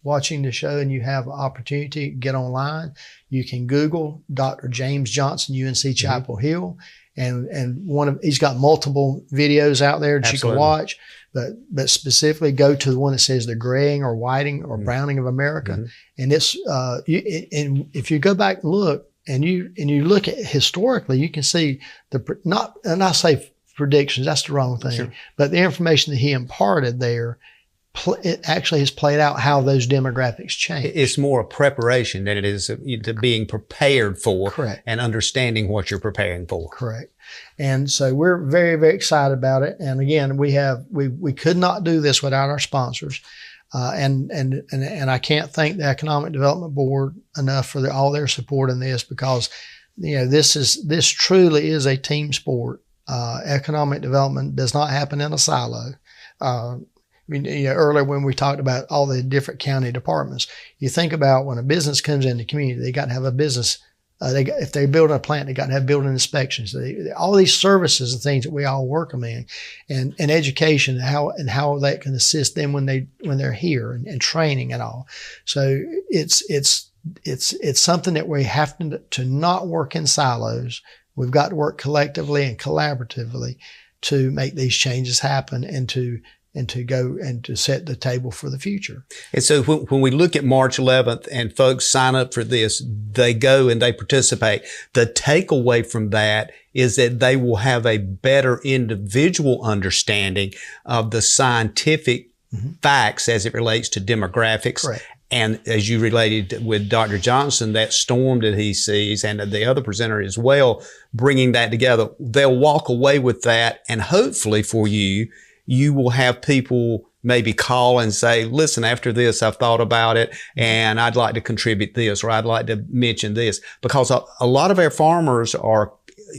[SPEAKER 3] watching the show and you have an opportunity, get online. You can Google Dr. James Johnson, UNC Chapel Hill, and he's got multiple videos out there that you can watch. But specifically, go to the one that says the graying or whiting or browning of America, and it's and if you go back and look, and you look at historically, you can see and I say predictions, that's the wrong thing. Sure. But the information that he imparted there, it actually has played out how those demographics change.
[SPEAKER 2] It's more a preparation than it is to being prepared for.
[SPEAKER 3] Correct.
[SPEAKER 2] And understanding what you're preparing for.
[SPEAKER 3] Correct. And so we're very, very excited about it. And again, we could not do this without our sponsors. And I can't thank the Economic Development Board enough for all their support in this, because this truly is a team sport. Economic development does not happen in a silo. Earlier when we talked about all the different county departments, you think about when a business comes in the community, they got to have a business. If they're building a plant, they got to have building inspections. All these services and things that we all work them in, and education, and how that can assist them when they're here, and training and all. So it's something that we have to not work in silos. We've got to work collectively and collaboratively to make these changes happen, and to go and to set the table for the future.
[SPEAKER 2] And so when we look at March 11th and folks sign up for this, they go and they participate. The takeaway from that is that they will have a better individual understanding of the scientific facts as it relates to demographics.
[SPEAKER 3] Correct.
[SPEAKER 2] And as you related with Dr. Johnson, that storm that he sees, and the other presenter as well, bringing that together, they'll walk away with that. And hopefully for you will have people maybe call and say, listen, after this, I've thought about it and I'd like to contribute this, or I'd like to mention this. Because a lot of our farmers are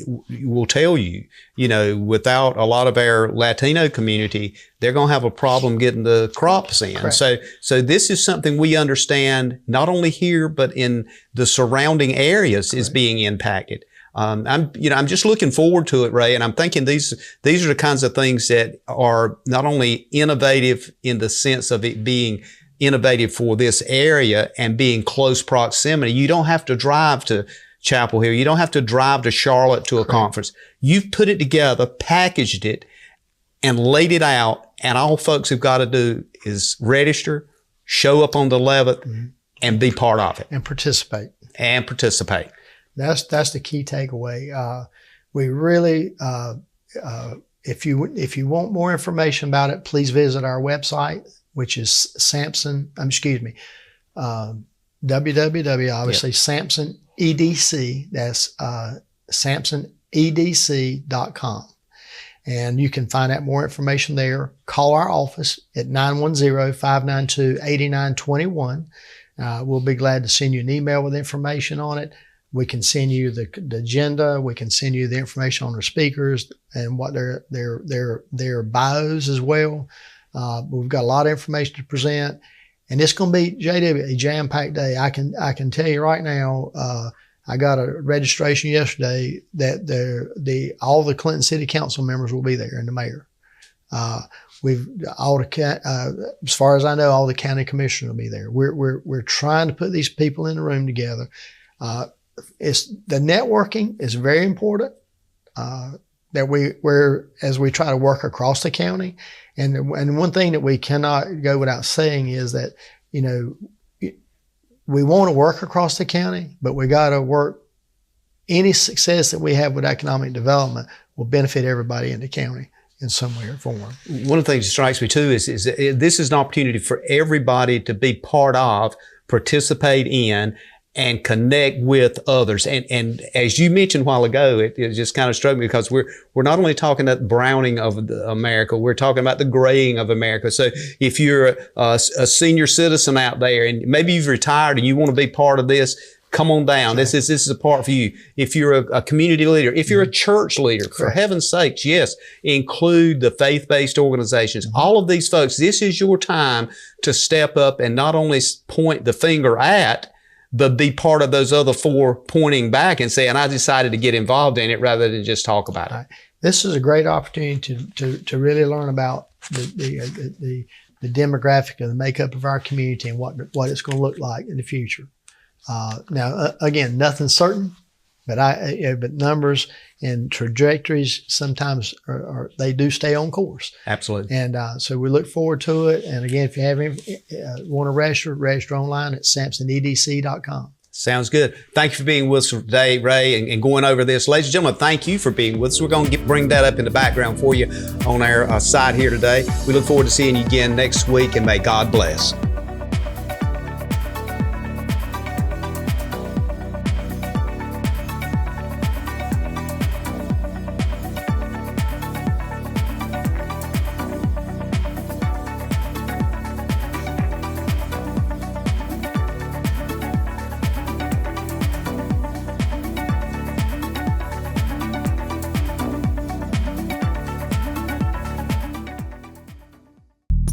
[SPEAKER 2] will tell you, without a lot of our Latino community, they're going to have a problem getting the crops in.
[SPEAKER 3] Correct.
[SPEAKER 2] So this is something we understand not only here, but in the surrounding areas is being impacted. I'm just looking forward to it, Ray, and I'm thinking these are the kinds of things that are not only innovative in the sense of it being innovative for this area and being close proximity. You don't have to drive to Chapel Hill. You don't have to drive to Charlotte to a conference. You've put it together, packaged it, and laid it out, and all folks have got to do is register, show up on the 11th, and be part of it.
[SPEAKER 3] And participate.
[SPEAKER 2] That's
[SPEAKER 3] the key takeaway. We really, if you want more information about it, please visit our website, which is Sampson. www. Obviously, Sampson EDC. That's SampsonEDC.com, and you can find out more information there. Call our office at 910-592-8921. We'll be glad to send you an email with information on it. We can send you the agenda. We can send you the information on the speakers and what their bios as well. We've got a lot of information to present, and it's going to be, JW, a jam-packed day. I can tell you right now. I got a registration yesterday that all the Clinton City Council members will be there and the mayor. As far as I know, all the county commissioners will be there. We're trying to put these people in the room together. The networking is very important. As we try to work across the county, and one thing that we cannot go without saying is that we want to work across the county, but we got to work. Any success that we have with economic development will benefit everybody in the county in some way or form.
[SPEAKER 2] One of the things that strikes me too is that this is an opportunity for everybody to be part of, participate in, and connect with others. And as you mentioned a while ago, it just kind of struck me because we're not only talking about the browning of America, we're talking about the graying of America. So if you're a senior citizen out there and maybe you've retired and you want to be part of this, come on down. This is a part for you. If you're a community leader, if you're a church leader, for heaven's sakes, yes, include the faith-based organizations. All of these folks, this is your time to step up and not only point the finger at, but be part of those other four pointing back and saying, I decided to get involved in it rather than just talk about it.
[SPEAKER 3] This is a great opportunity to really learn about the demographic and the makeup of our community and what it's going to look like in the future. Now, again, nothing's certain, but numbers and trajectories sometimes they do stay on course.
[SPEAKER 2] Absolutely.
[SPEAKER 3] And so we look forward to it. And again, if you want to register online at SampsonEDC.com.
[SPEAKER 2] Sounds good. Thank you for being with us today, Ray, and going over this. Ladies and gentlemen, thank you for being with us. We're going to bring that up in the background for you on our side here today. We look forward to seeing you again next week, and may God bless.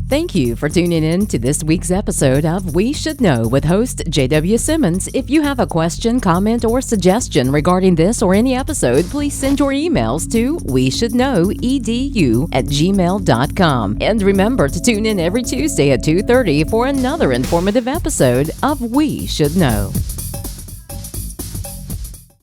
[SPEAKER 1] Thank you for tuning in to this week's episode of We Should Know with host J.W. Simmons. If you have a question, comment, or suggestion regarding this or any episode, please send your emails to weshouldknowedu@gmail.com. And remember to tune in every Tuesday at 2:30 for another informative episode of We Should Know.